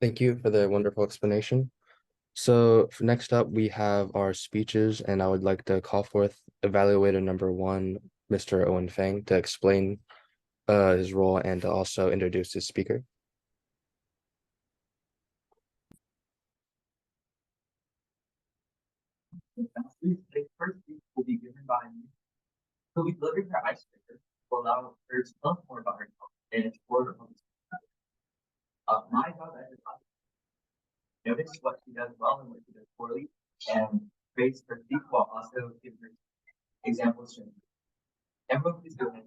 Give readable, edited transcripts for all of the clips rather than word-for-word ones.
Thank you for the wonderful explanation. So for next up, we have our speeches, and I would like to call forth evaluator number one, Mr. Owen Fang, to explain his role and to also introduce his speaker. The first speech will be given by me, who will be delivering her icebreaker to allow her to tell us more about herself and explore her own. My job as a notice what she does well and what she does poorly, and praise her speak while also giving her examples to improve. Everyone, please go ahead.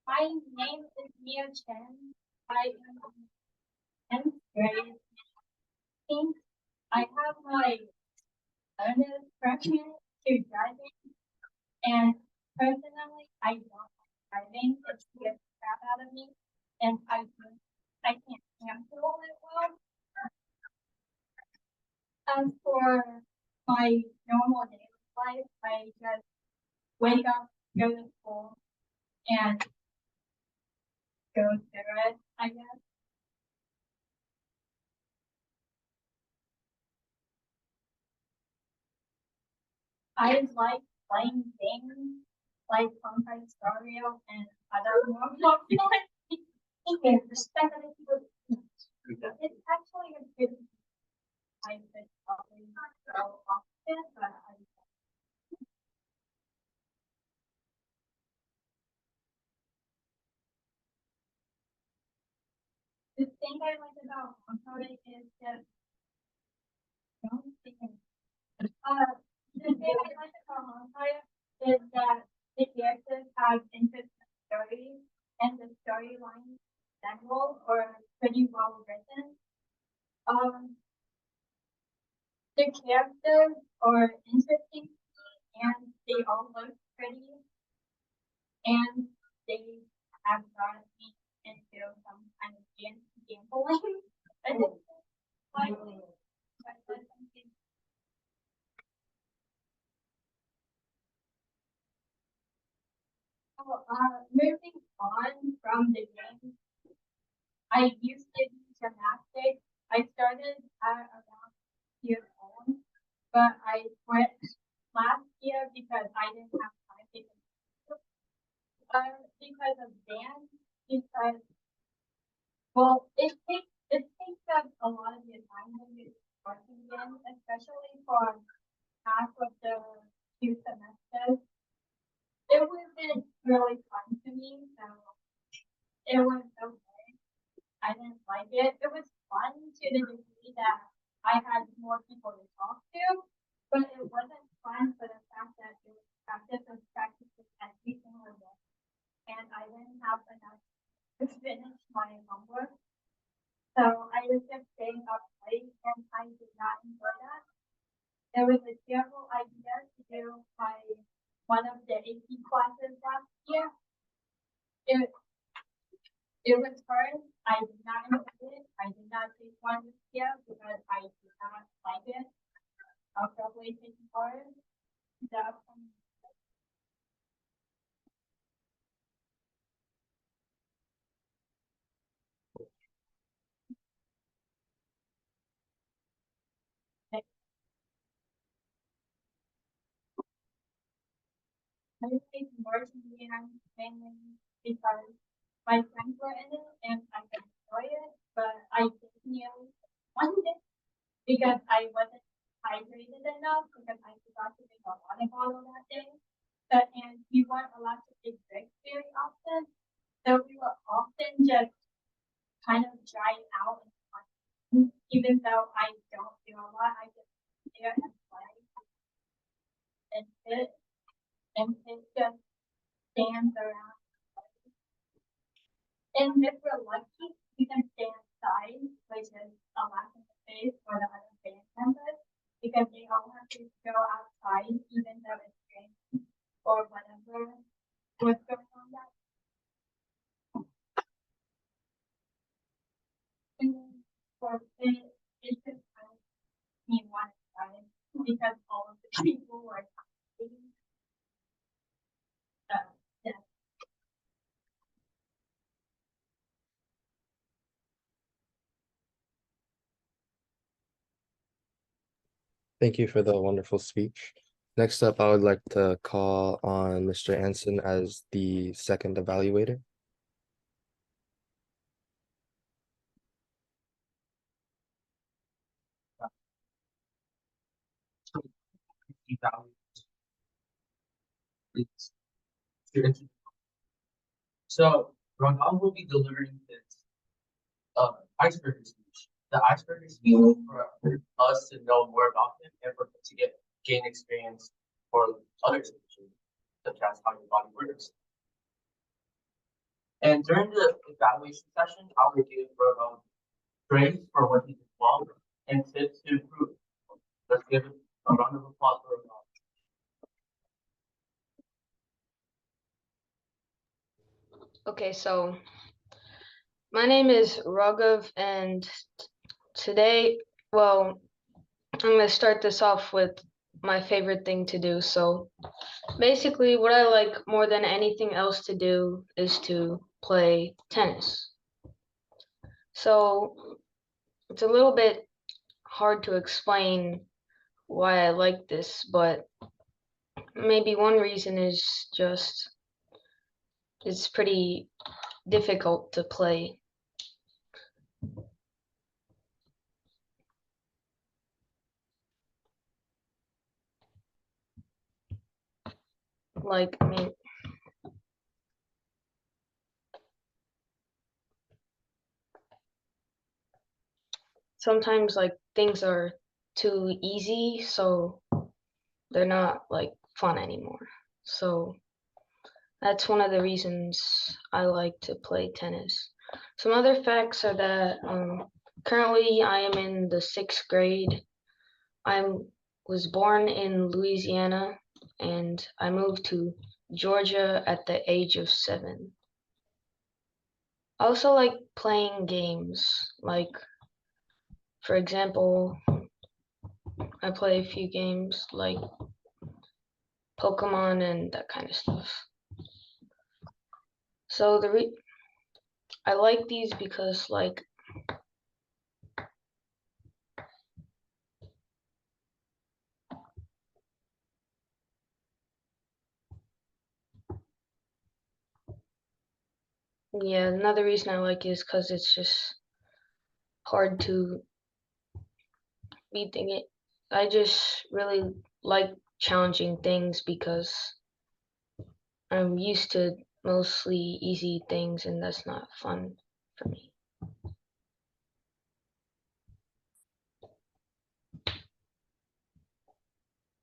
My name is Mia Chen. I am 10th grade. I have my bonus freshman to driving, and personally, I don't like driving. It scares the crap out of me, and I can't handle it well. As for my normal daily life, I just wake up, go to school, and go through it, I guess. I like playing games like Funky Stereo and other more popular games. It's actually a good I could probably so often, but the thing I like about Funky is that don't think the thing I like about Funky is that the characters have interesting stories and the storyline general or pretty well written. Um, the characters are interesting and they all look pretty and they have brought me into some kind of gambling. Moving on from the game, I used to do gymnastics. I started at around years old, but I quit last year because I didn't have time to because of dance, because well, it takes up a lot of your time when you're working again, especially for half of the 2 semesters. It wasn't really fun to me, so it was okay. I didn't like it. It was fun to the degree that I had more people to talk to, but it wasn't fun for the fact that it was practice every single day, and I didn't have enough to finish my homework. So I was just staying up late, and I did not enjoy that. It was a terrible idea to do my one of the AP classes last year. It it was hard. I did not enjoy it. I did not take one this year because I did not like it. I'll probably take part. The upcoming I would say more to the end mainly because my friends were in it and I could enjoy it, but I didn't really want it because I wasn't hydrated enough because I forgot to drink a water bottle that day. And we weren't allowed to take breaks very often. So we were often just kind of dry out and even though I don't do a lot, I just sit there and play and sit and it just stands around. And if we're lucky, we can stay inside, which is a laugh in the face for the other band members, because they all have to go outside, even though it's raining or whatever was going on that. And for it's just kind of me one inside because all of the people were talking. Thank you for the wonderful speech. Next up, I would like to call on Mr. Anson as the second evaluator. It's students. So Ronald will be delivering his icebreaker speech. The icebreaker speech is for us to know more about him and for him to gain experience for other speeches, such as how your body works. And during the evaluation session, I will give Ronald praise for what he did well and tips to improve. Let's give a round of applause for Ronald. Okay, so my name is Raghav, and today, well, I'm going to start this off with my favorite thing to do. So basically, what I like more than anything else to do is to play tennis. So it's a little bit hard to explain why I like this, but maybe one reason is just it's pretty difficult to play. Like, I mean, sometimes like things are too easy, so they're not like fun anymore. So that's one of the reasons I like to play tennis. Some other facts are that currently I am in the 6th grade. I was born in Louisiana and I moved to Georgia at the age of 7. I also like playing games. Like, for example, I play a few games like Pokemon and that kind of stuff. So I like these because like yeah, another reason I like it is because it's just hard to beat it. I just really like challenging things because I'm used to mostly easy things and that's not fun for me.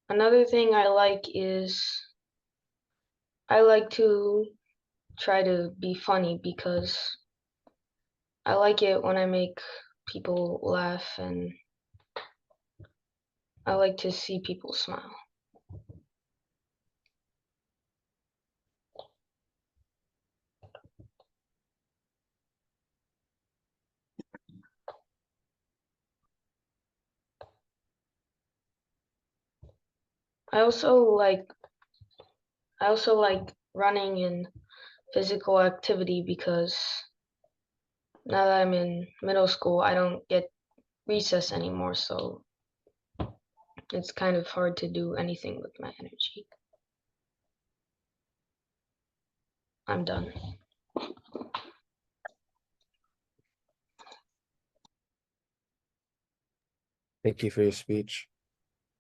Another thing I like is I like to try to be funny because I like it when I make people laugh and I like to see people smile. I also like I also like running and physical activity because now that I'm in middle school, I don't get recess anymore, so it's kind of hard to do anything with my energy. I'm done. Thank you for your speech.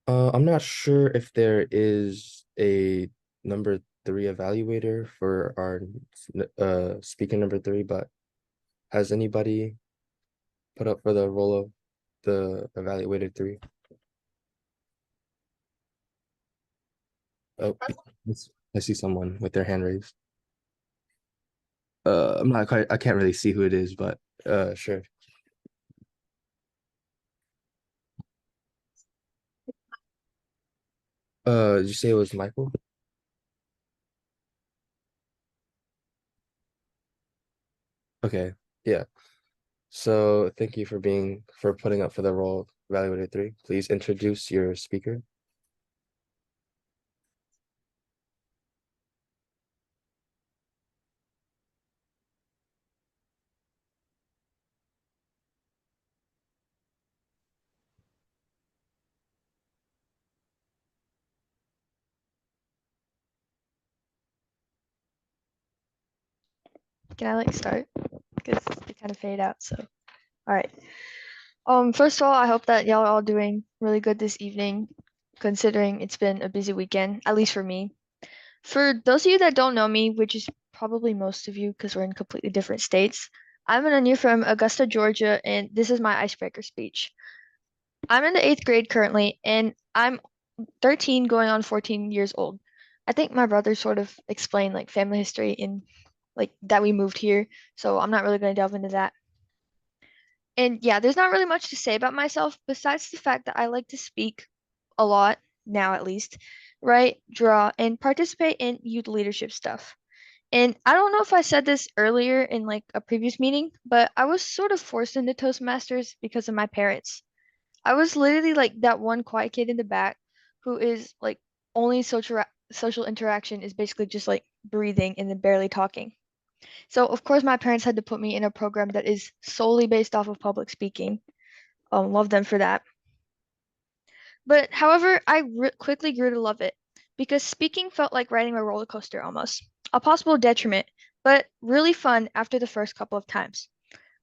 I'm not sure if there is a number 3 evaluator for our speaker number 3, but has anybody put up for the role of the evaluator 3? Oh, I see someone with their hand raised. I'm not quite, I can't really see who it is, but sure. Did you say it was Michael? Okay, yeah. So thank you for putting up for the role of evaluator 3. Please introduce your speaker. Can I like start? Because it kind of faded out. So, all right. First of all, I hope that y'all are all doing really good this evening, considering it's been a busy weekend, at least for me. For those of you that don't know me, which is probably most of you because we're in completely different states, I'm Ananya from Augusta, Georgia, and this is my icebreaker speech. I'm in the 8th grade currently, and I'm 13 going on 14 years old. I think my brother sort of explained like family history in like that we moved here, so I'm not really going to delve into that. And yeah, there's not really much to say about myself besides the fact that I like to speak a lot, now at least, write, draw, and participate in youth leadership stuff. And I don't know if I said this earlier in like a previous meeting, but I was sort of forced into Toastmasters because of my parents. I was literally like that one quiet kid in the back who is like only social interaction is basically just like breathing and then barely talking. So of course my parents had to put me in a program that is solely based off of public speaking. Love them for that. But however, I quickly grew to love it because speaking felt like riding a roller coaster almost. A possible detriment, but really fun after the first couple of times.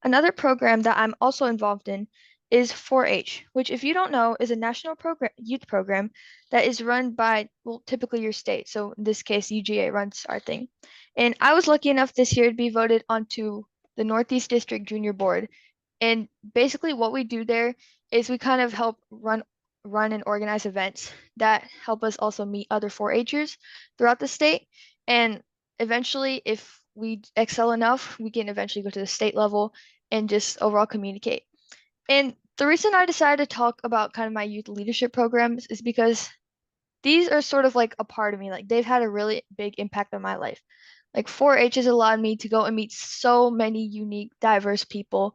Another program that I'm also involved in is 4-H, which if you don't know is a national program youth program that is run by well typically your state. So in this case UGA runs our thing. And I was lucky enough this year to be voted onto the Northeast District Junior Board. And basically what we do there is we kind of help run and organize events that help us also meet other 4-Hers throughout the state. And eventually if we excel enough, we can eventually go to the state level and just overall communicate. And the reason I decided to talk about kind of my youth leadership programs is because these are sort of like a part of me. Like they've had a really big impact on my life. Like 4-H has allowed me to go and meet so many unique, diverse people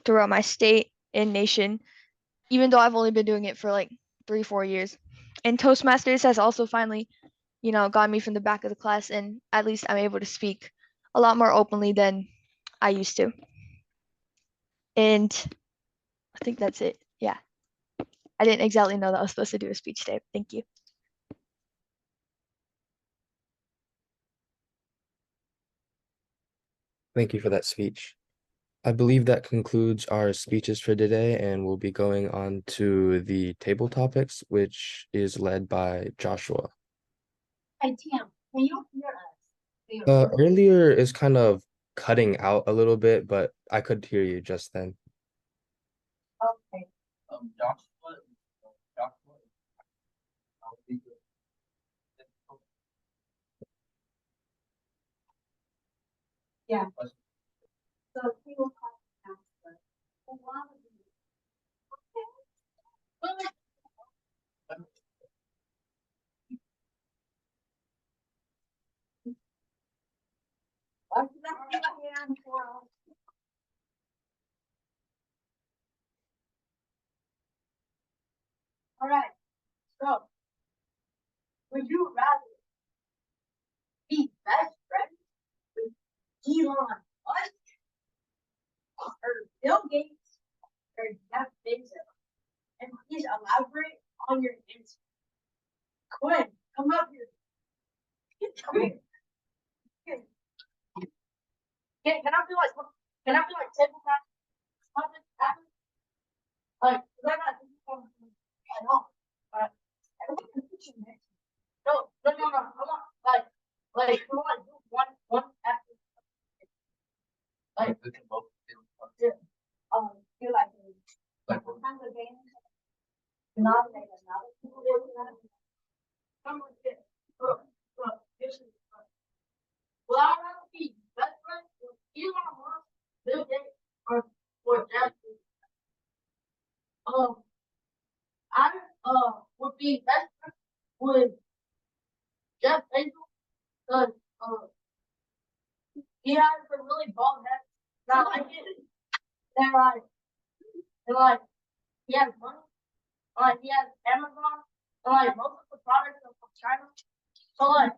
throughout my state and nation, even though I've only been doing it for like 3-4 years. And Toastmasters has also finally, got me from the back of the class, and at least I'm able to speak a lot more openly than I used to. And I think that's it. Yeah. I didn't exactly know that I was supposed to do a speech today. Thank you. Thank you for that speech. I believe that concludes our speeches for today, and we'll be going on to the table topics, which is led by Joshua. Hey, Tim, can you hear us? Earlier is kind of cutting out a little bit, but I could hear you just then. Okay. Joshua, I'll be good. Yeah. So he will call the counselor. Well, why would you? Okay. All right. So, would you rather be best friends with Elon Musk or Bill Gates or Jeff Bezos? And please elaborate on your answer. Quinn, come up here. Come here. Here. Can I be like table match? Like, cause I got this one at home. But I want to put you next. No. I want come on, do one after. Like, we can both do one. Yeah. Do like kind of game. Not like another. Come on, kid. Look, this is. Well, I'd rather be best friend with Elon Musk, Bill Gates, or Jeff Bezos. I would be best friend with Jeff Bezos because he has a really bald head. And I like it. And he has money. He has Amazon. And most of the products are from China. So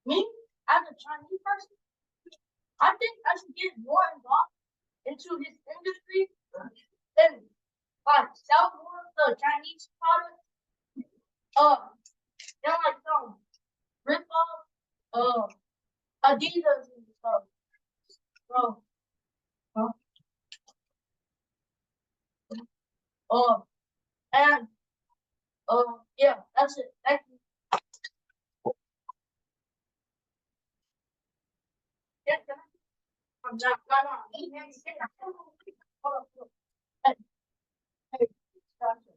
me as a Chinese person, I think I should get more involved into his industry and sell more of the Chinese products. And some rip off Adidas and stuff. Oh. Oh. And yeah, that's it. Thank you. Yeah, can I? I'm not. Hold on. Hey, hey, gotcha.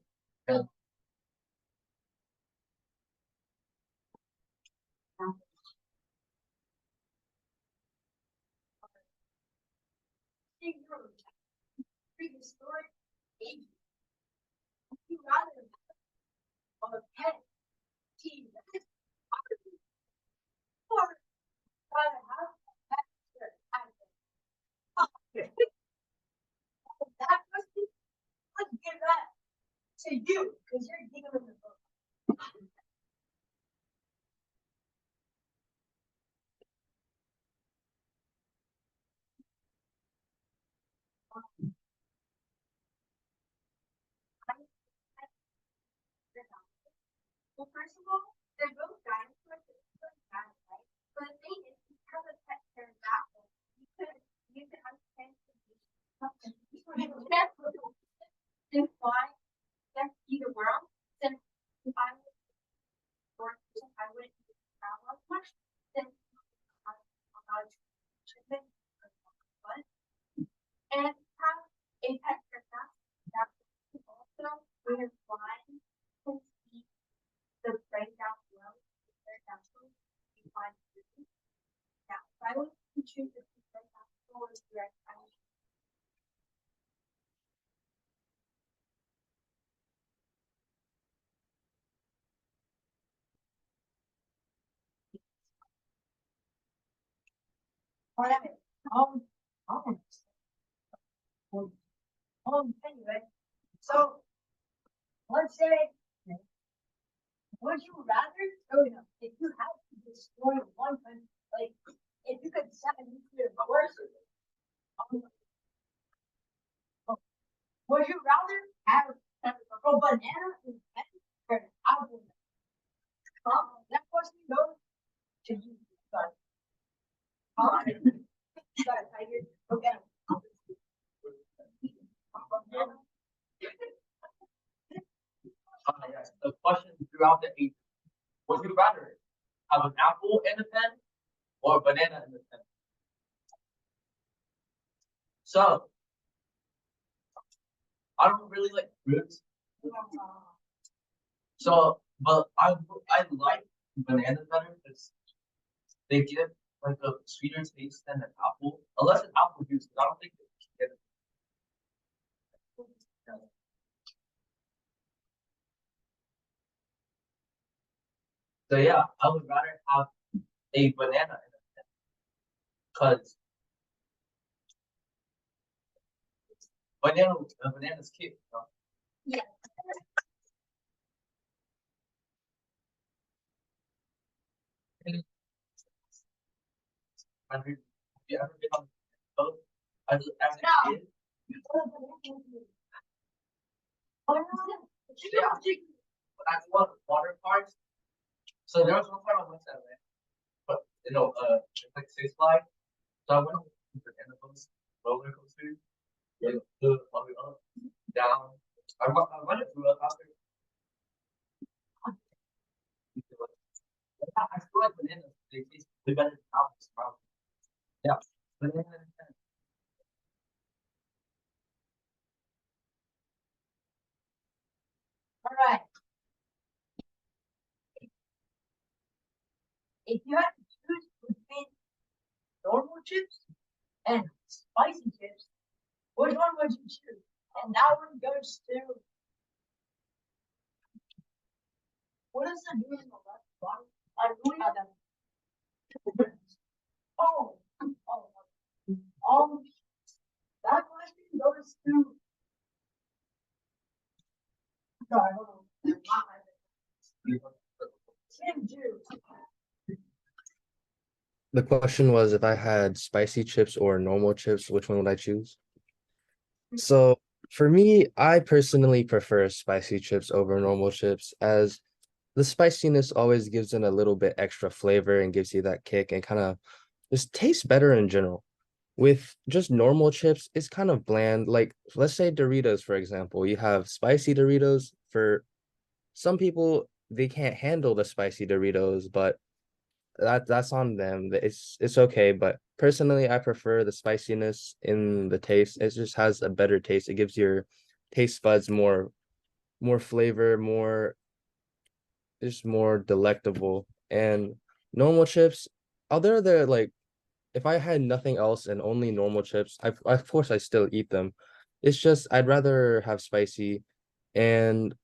Prehistoric age. You rather on a pet team or rather have a pet that question, let's give that to you because you're dealing with the book. Well, first of all, they're both dinosaurs, right? But the thing is, because of pet pterodactyl, you could understand something. Then why that's either world, then if I was or if I wouldn't travel as much, then I but and have a pet pterodactyl that also when it's flying can see the prey down below, pterodactyl, you find food. Yeah, if I was to choose the pterodactyl or the direct Alright, um, um, anyway, so let's say, would you rather, oh no, if you had to destroy one country, like, if you could set a nuclear force, would you rather have a banana in bed or an apple? That question goes to you, but, I get, okay. Yes, the question throughout the eight. Would you rather have an apple in the pen or a banana in the pen? So I don't really like fruits. So, but I like bananas better because they give like a sweeter taste than an apple, unless it's apple juice. Because I don't think they get it. So yeah, I would rather have a banana in a pen because banana's cute. You know? Yeah. Have you ever been on a boat as a No. kid? Yeah. When I go on water parks, so there was one time I went to LA, but it's like Six Flags. So I went on the banana boats, roller coaster, the up, down. I went through up after. I feel like bananas, they taste way better than apples, probably. Yeah. Banana. All right. If you had to choose between normal chips and spicy chips, which one would you choose? And that one goes to what is the name of that bottom? Oh, oh, that question goes to. Sorry, hold on. Tim Jew. The question was if I had spicy chips or normal chips, which one would I choose? So for me, I personally prefer spicy chips over normal chips as the spiciness always gives it a little bit extra flavor and gives you that kick and kind of just tastes better in general. With just normal chips, it's kind of bland. Like, let's say Doritos, for example. You have spicy Doritos. For some people, they can't handle the spicy Doritos, but that's on them. It's okay. But personally, I prefer the spiciness in the taste. It just has a better taste. It gives your taste buds more flavor, more just more delectable. And normal chips, although they're like, if I had nothing else and only normal chips, of course I still eat them. It's just I'd rather have spicy, and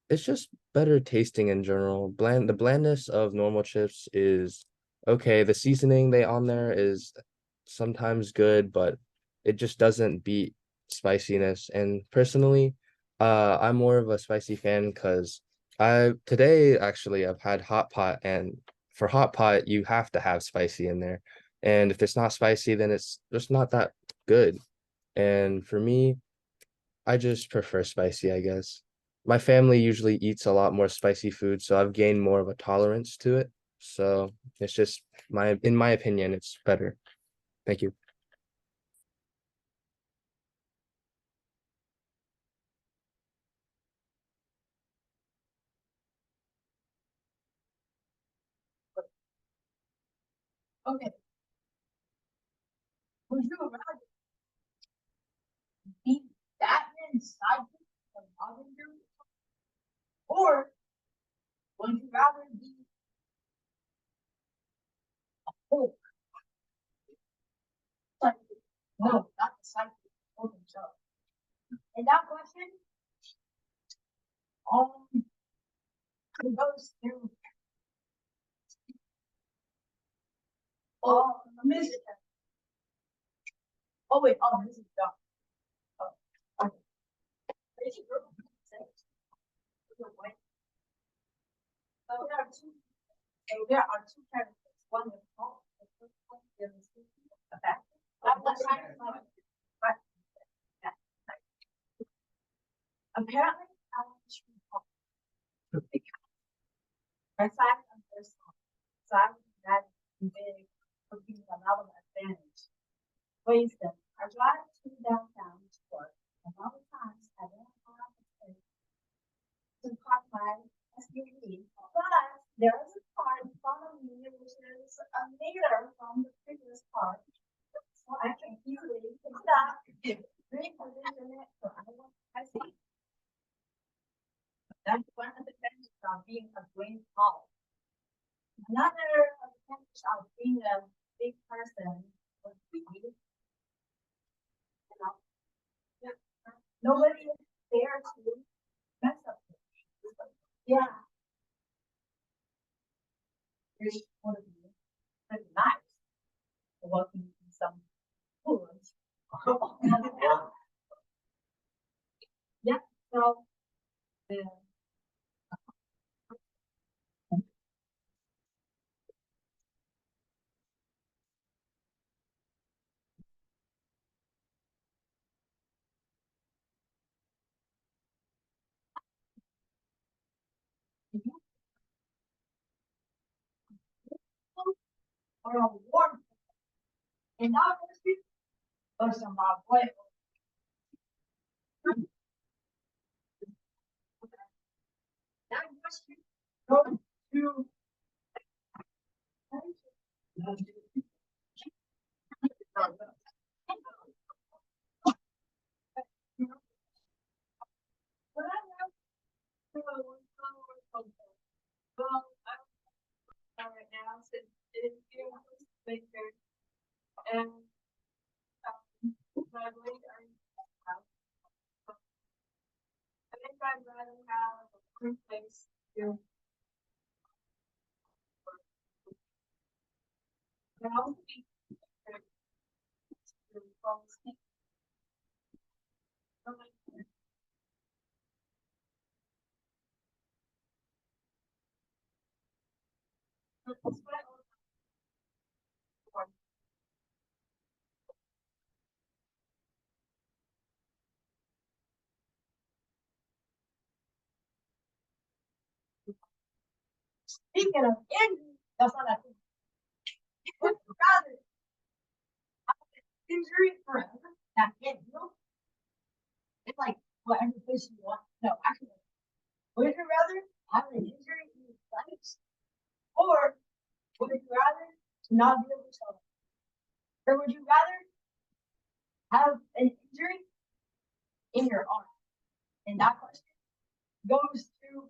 it's just better tasting in general. The blandness of normal chips is okay. The seasoning they on there is sometimes good, but it just doesn't beat spiciness. And personally, I'm more of a spicy fan because I today actually I've had hot pot, and for hot pot you have to have spicy in there. And if it's not spicy, then it's just not that good. And for me, I just prefer spicy, I guess. My family usually eats a lot more spicy food, so I've gained more of a tolerance to it. So it's just in my opinion, it's better. Thank you. Okay. Would you rather be Batman sidekick from Robin Hood, or would you rather be Hulk sidekick? No, not the sidekick, Hulk himself. And that question, goes to Miss. Oh wait, Mrs. Duck. Oh, okay. Is she girl? So there are two characters. One is Hulk, the first one is the back. I'm not trying to like, but yeah. Apparently, I want to choose Hulk. Aside from this, aside from that big would be another advantage. For instance, I drive to downtown to work, and all the times I don't have a space to park my SUV. But there is a car in front of me which is a meter from the previous car. So I can easily pick it up, reposition it so I want my seat. That's one of the benefits of being a green car. Another advantage of being a big person would be, nobody is there to mess up with you. Yeah. It's going to be pretty nice working in some woods. Yeah, so or a warm and not or some boy. That question goes to well, I'm right now since it is winter and my boys are in house. I think I'd rather have a free place to now be to fall asleep. Speaking of Andy, that's not that. Would you rather injury forever that can't heal? It's like whatever place you want. No, actually, would you rather have an injury in your legs, or would you rather not be able to tell? Or would you rather have an injury in your arm? And that question goes to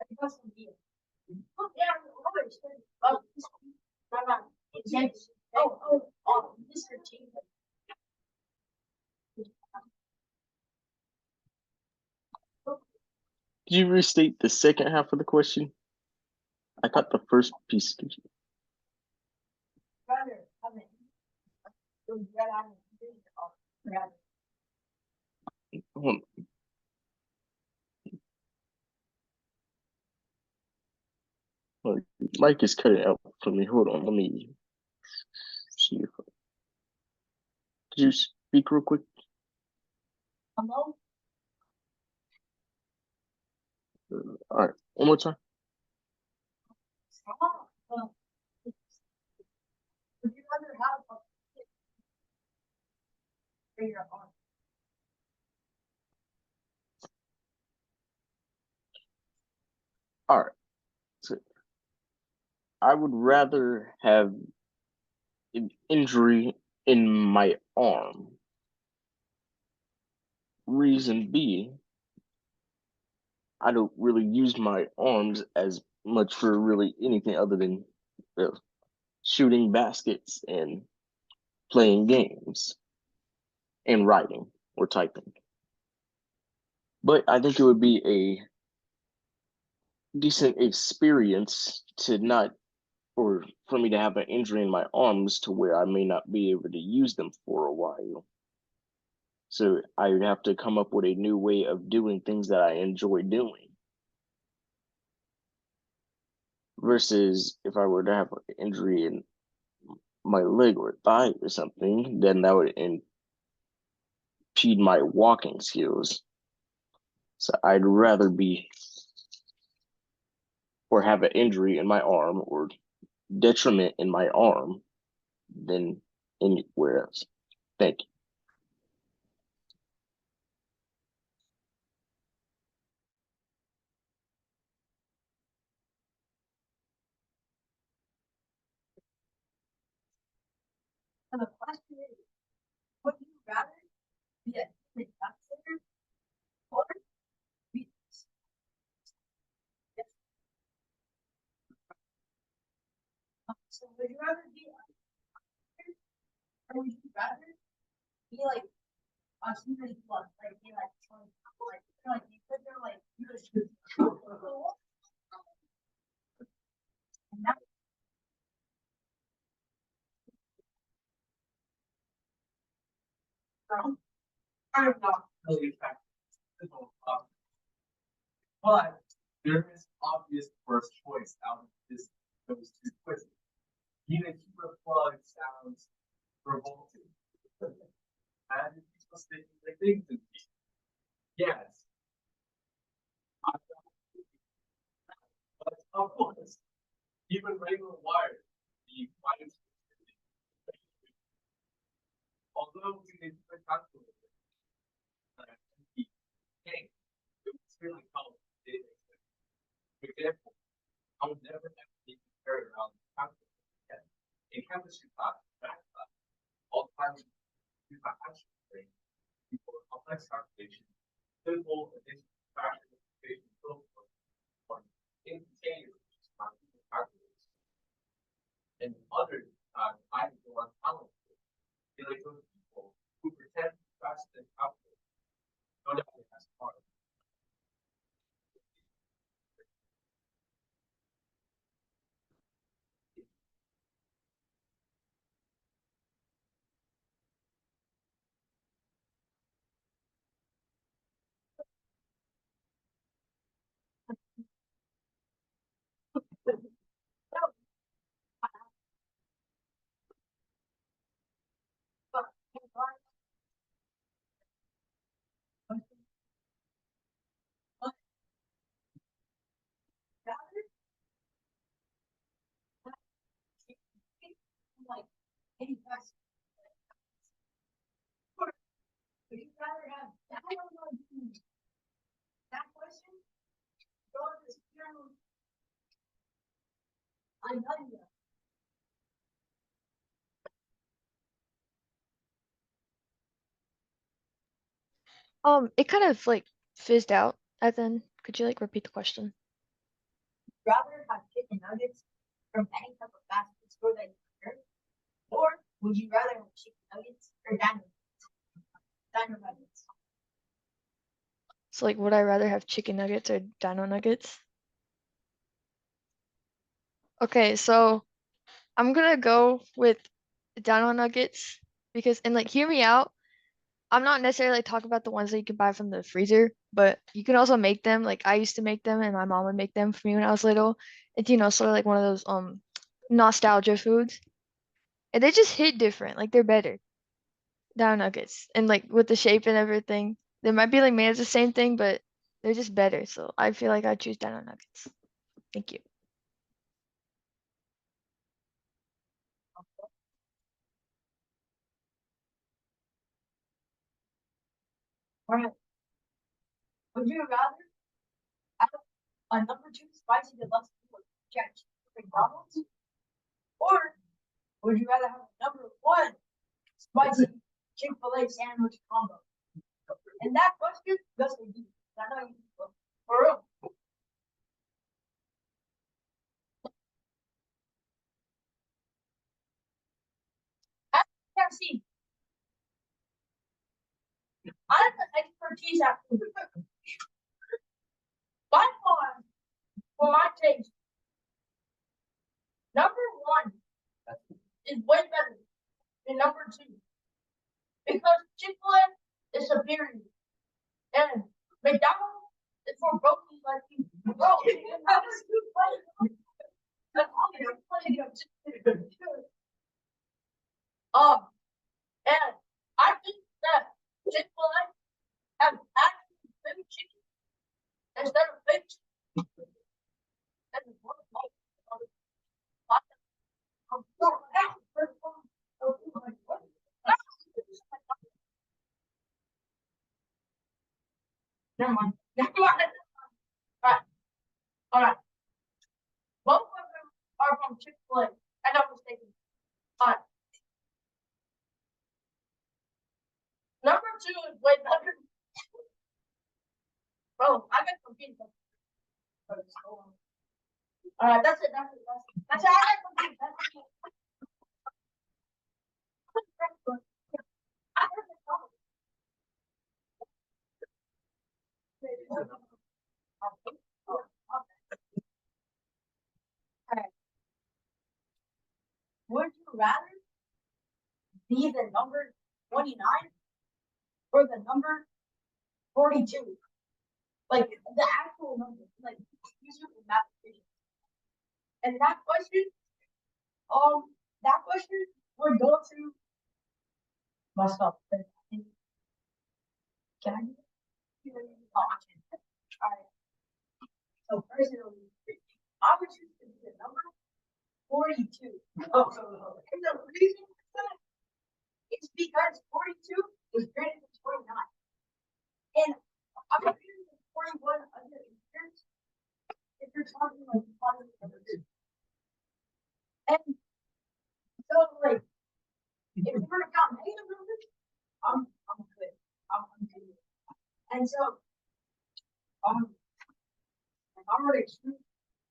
the question here. Oh, yeah, Mr. Jacob. Could you restate the second half of the question? I caught the first piece. Rather have an injury, rather have an injury, or rather. Hold on. Mike is cutting out for me. Hold on. Let me see if. Could you speak real quick? Hello? All right. One more time. Would you rather have a for your arm? All right. So I would rather have an injury in my arm. Reason being, I don't really use my arms as much for really anything other than shooting baskets and playing games and writing or typing. But I think it would be a decent experience to not, or for me to have an injury in my arms to where I may not be able to use them for a while. So I would have to come up with a new way of doing things that I enjoy doing. Versus if I were to have an injury in my leg or thigh or something, then that would impede my walking skills. So I'd rather be or have an injury in my arm or detriment in my arm than anywhere else. Thank you. So the question is, would you rather be a human duck or be yes. So would you rather be a or would you rather be like a human blood, like be like you put there like you just and that I'm not really effective. But there is obvious first choice out of those two choices. Being a human plug sounds revolting. And people sticking their things in me. Yes. But of course, even regular wire, the quite although we can put calculator, the game, it was really complicated. For example, I would never ever be carried around the calculator again. In chemistry class, math class, all the time we use my action brain, people complex calculation, simple addition, fraction, multiplication, so forth, or instantaneous calculation. And other times, I go on talent. They like those people who pretend to be faster than calculate. No doubt that's hard. I'm telling you. It kind of like fizzed out at the end. Could you like repeat the question? Rather have chicken nuggets from any type of fast food store that you prefer, or would you rather have chicken nuggets or dino nuggets? So like, would I rather have chicken nuggets or dino nuggets? Okay, so I'm gonna go with dino nuggets because, and like, hear me out. I'm not necessarily talking about the ones that you can buy from the freezer, but you can also make them. Like I used to make them, and my mom would make them for me when I was little. It's sort of like one of those nostalgia foods, and they just hit different. Like they're better. Dino nuggets, and like with the shape and everything, they might be like made as the same thing, but they're just better. So I feel like I choose dino nuggets. Thank you. All right. Would you rather have a number two spicy deluxe Jack McDonald's, or would you rather have a number one spicy Chick-fil-A sandwich combo? And that question goes to you. I know you for real. As you can see, I have the expertise at food. By far, for my taste, number one is way better than number two because Chick-fil-A is superior and McDonald's is for broken like you. Bro, and I think that Chick-fil-A has actually fake chicken instead of fake chicken. And it's one of my never mind. Never mind. Alright. Alright. Both of them are from Chick-fil-A. I got mistaken. Alright. Number two is way better. Bro, I got confused. Alright, that's it. That's it. That's it. I got confused. That's it. I heard it wrong. Alright. Would you rather be the number 29 or the number 42? Like the actual number, like use your mathematician. And that question would go to myself. Can I do it? Oh, I can. All right. So personally, I would choose to be the number 42. Oh, and the reason for that is because 42 is greater than 29. And I'm comparing the 41 other instance if you're talking like positive numbers. And so like if you were to count negative numbers, I'm good. I'm good. And so if I were to choose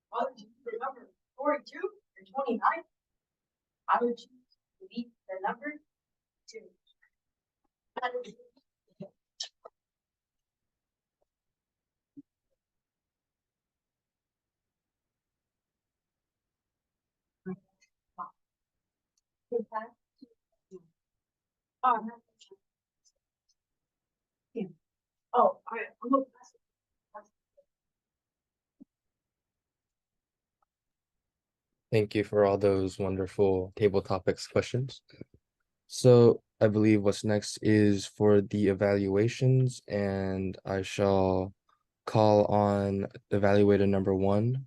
whether to be the number 42 or 29, I would choose to be the number 2. That is oh, yeah. Oh, all right. I'm gonna pass it. Thank you for all those wonderful table topics questions. So I believe what's next is for the evaluations, and I shall call on evaluator number 1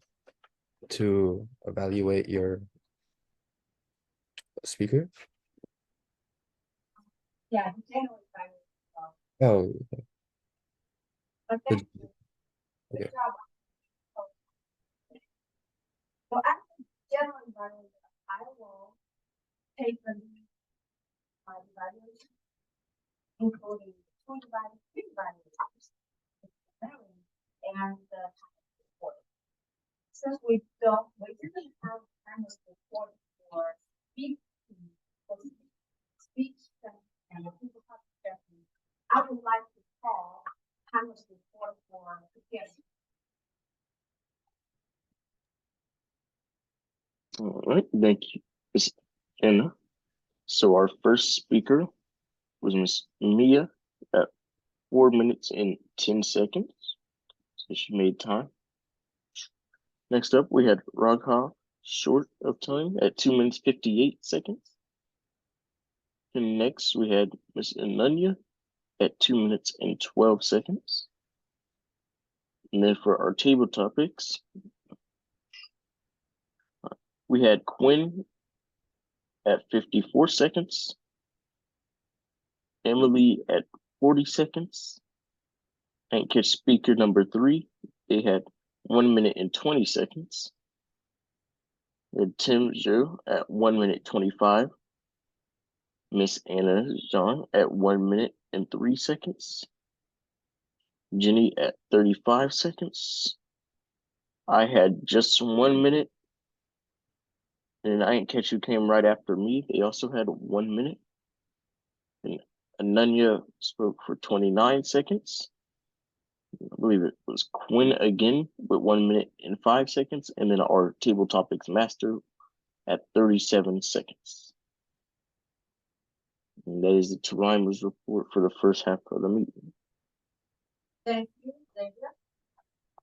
to evaluate your speaker. Yeah, Oh, okay. good. Good Okay. job. So as a general and I will take the evaluation, including 2 evaluations, and the time report. Since we didn't have time report for speech, for speech and people participation, I would like to call time report for comparison. All right, thank you, Ms. Anna. So our first speaker was Miss Mia at 4 minutes and 10 seconds. So she made time. Next up, we had Raghav, short of time at 2 minutes 58 seconds. And next, we had Miss Ananya at 2 minutes and 12 seconds. And then for our table topics, we had Quinn at 54 seconds, Emily at 40 seconds, and catch speaker number 3, they had 1 minute and 20 seconds. And Tim Zhou at 1 minute 25, Miss Anna Zhang at 1 minute and 3 seconds, Jenny at 35 seconds. I had just 1 minute, and I didn't catch who came right after me. They also had 1 minute. And Ananya spoke for 29 seconds. I believe it was Quinn again with 1 minute and 5 seconds, and then our table topics master at 37 seconds. And that is the Tarima's report for the first half of the meeting. Thank you, Xavier.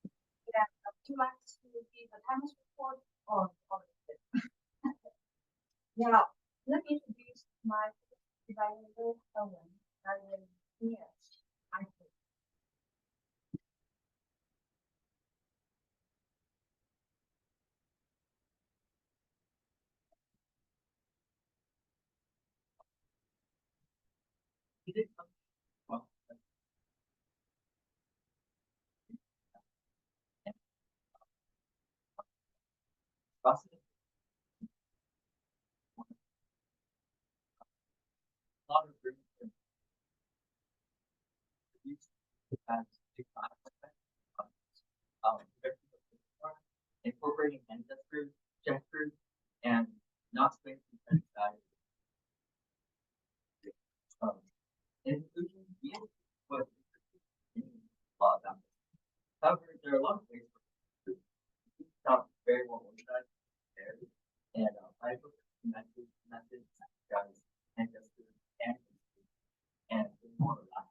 Yeah, would you like to give the time report or now, let me introduce my evaluator, Owen. Yes, I think. He did come. Well, that's it. A lot of great things. And incorporating hand gestures, and not spacing defense guys. In conclusion, yes, but a lot of them. However, there are a lot of ways to not very well organized there, and I put methods, guys, and gestures, and more relaxed.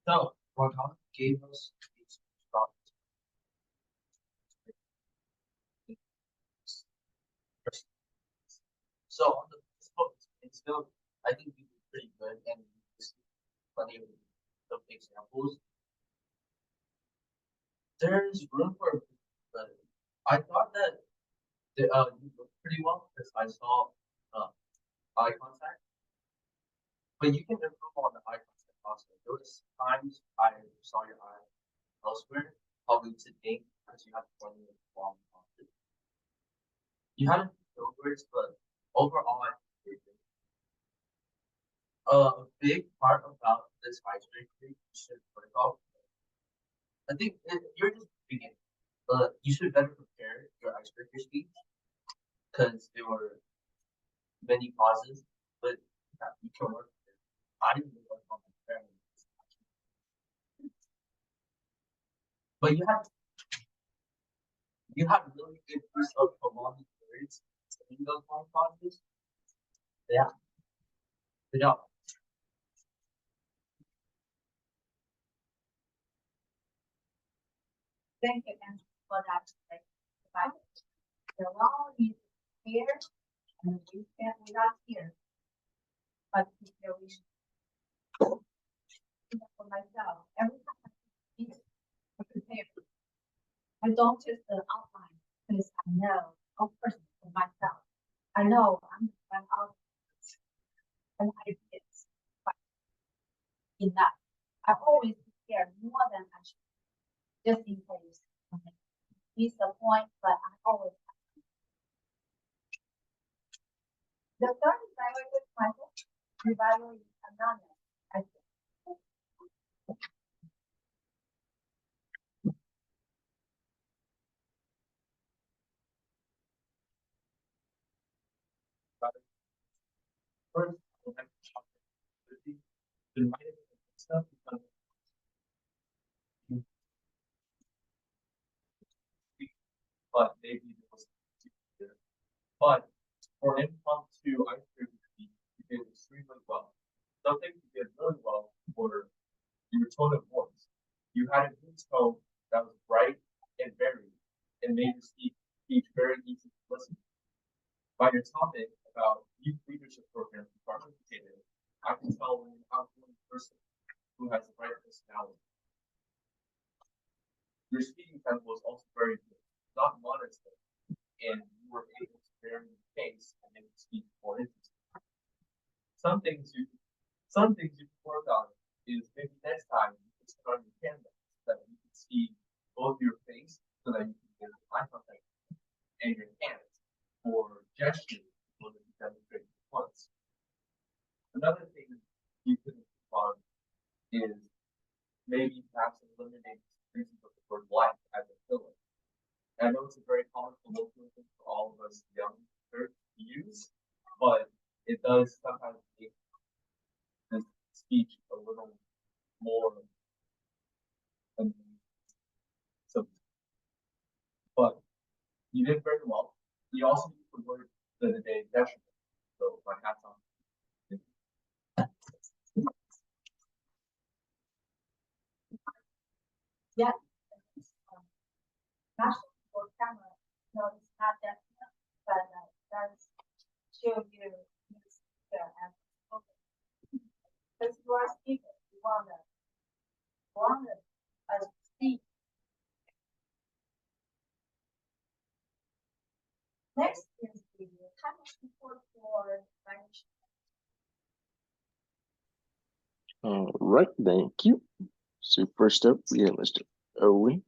So, Raghav gave us these thoughts. So on the book, it's still, I think we did pretty good, and we see plenty of examples. There's room for, but I thought that you looked pretty well because I saw eye contact, but you can improve on the eye contact also. There was times I saw your eye elsewhere, probably today because you had plenty of long contact. You had a few words, but overall, I think a big part about this icebreaker you should work off. I think you're just beginning, but you should better prepare your icebreaker speech because there were many pauses, but yeah, you can work with it. I didn't really work on my preparing, but you have really good use of prolonged words saying those long pauses. Yeah, good job. Thank you, Andrew, for that. Right? The law is here, and we can't, we're not here. But here we should. For myself, every time I speak, I prepare. I don't just outline, because I know, of course, for myself. I know I'm out and I did enough. I always prepare more than I should, just in case. Okay. Miss the point, but I always. The third evaluation method, evaluate anonymous. I think. First, we'll have to talk about the writing stuff because but maybe it was easier. But for an impromptu ice cream review, you did extremely well. Something you did really well were your tone of voice. You had a good tone that was bright and varied and made your speech very easy to listen to. By your topic about youth leadership programs you participated in, I can tell when you're an outgoing person who has a bright personality. Your speaking tempo was also very good, not monotone, and you were able to vary the pace and make the speech more interesting. Some things you some things you can work on is maybe next time you can start on your camera so that you can see both your face so that you can get eye contact and your hands for gestures so that you demonstrate your points. Another thing you can improve on is maybe perhaps eliminate uses of the word life as a filler. I know it's a very common colloquialism for all of us young to use, but it does sometimes make this speech a little more so. But you did very well. You also used the word the day detriment. So my hat's off. Yeah. National for camera, no, it's not that, but does show you the speaker as spoken. Because you are a speaker, you want to speak. Next is the kind of support for French. All right, thank you. So first up, we have Mr. Owen.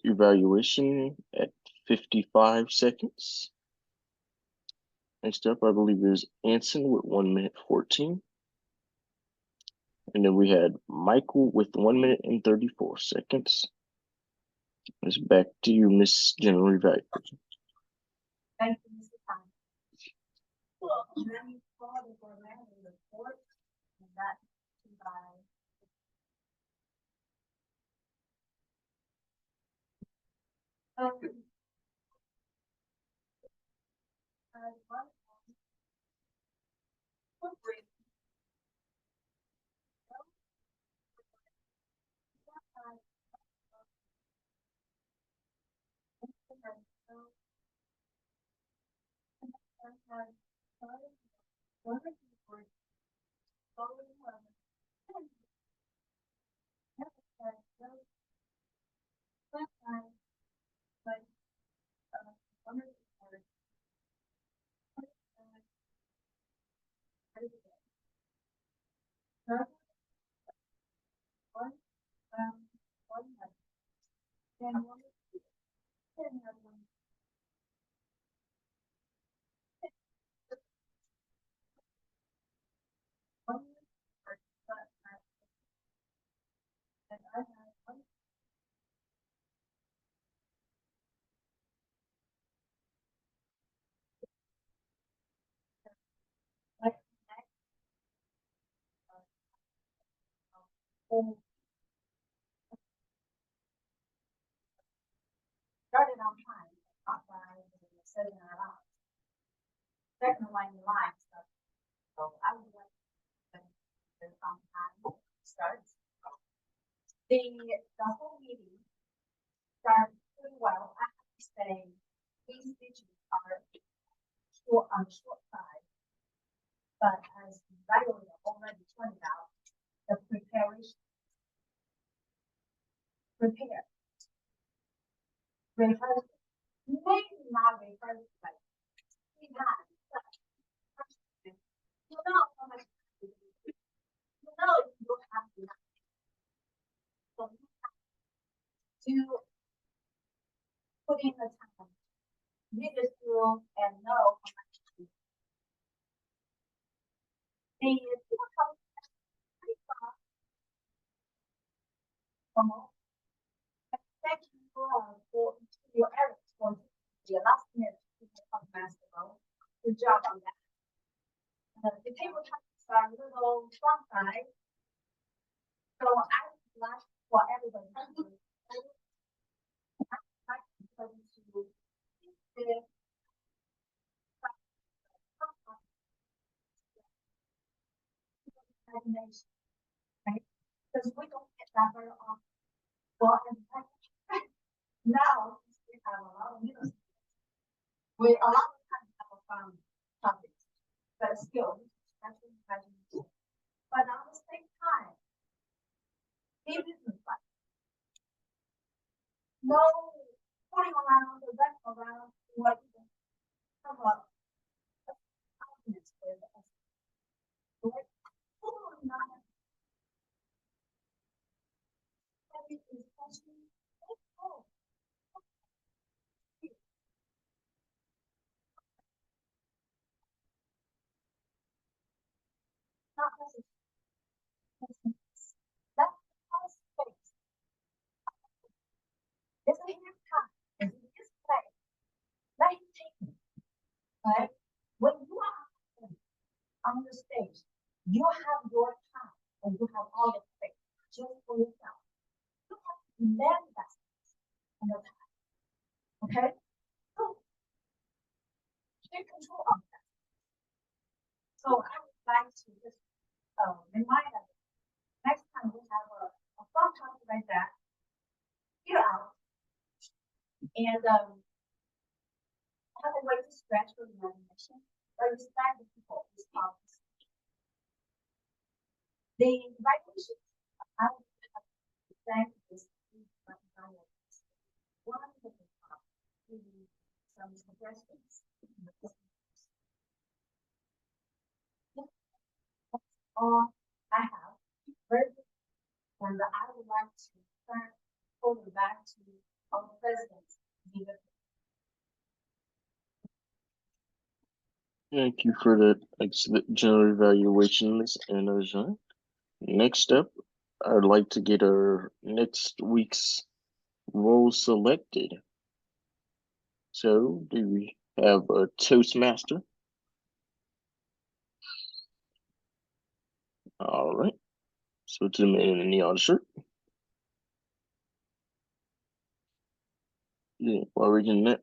Evaluation at 55 seconds. Next up, I believe is Anson with 1 minute 14. And then we had Michael with 1 minute and 34 seconds. It's back to you, Miss General Evaluation. Thank you, Mr. Tan. Well, let me call the format and report, and that by started on time, not by 7 hours. Second one in line, so I would like to on time starts. The whole meeting started pretty well. I have to say, these speeches are short on the short side. But as the evaluator already pointed out, the preparation, prepare, rehearse, maybe not rehearse, but we have. You know how much you know you have to. So you have to put in the time, read the through, and know how much to do. The people come pretty far from all. Thank you for your efforts for the last minute to become basketball. Good job on that. The table topics are a little front side. So I would like for everybody to right? Because we don't get that very often. Well, in fact, now we have a lot of middle schools. We a lot of times have a fun topics, but still, especially imagination. But at the same time, it isn't like no putting around the rest around what even have a confidence with us. Like, totally not everything, especially oh, not necessarily. That's how space. Isn't it time? Is it this play? Let him take it. Right? When you are on the stage, you have your time and you have all the space just for yourself. You have to demand that space and your time. Okay? So take control of that. So I would like to just remind us next time we have a fun topic like that, get out and have a way to stretch your imagination or respect the people who's talking. The evaluation, I would have to thank this one of the some suggestions. All I have, and I would like to turn over back to our president. Thank you for that general evaluation, Ms. Anna Jean. Next up, I'd like to get our next week's role selected. So, do we have a Toastmaster? All right. So, to the man in the neon shirt. Yeah, while we're getting that,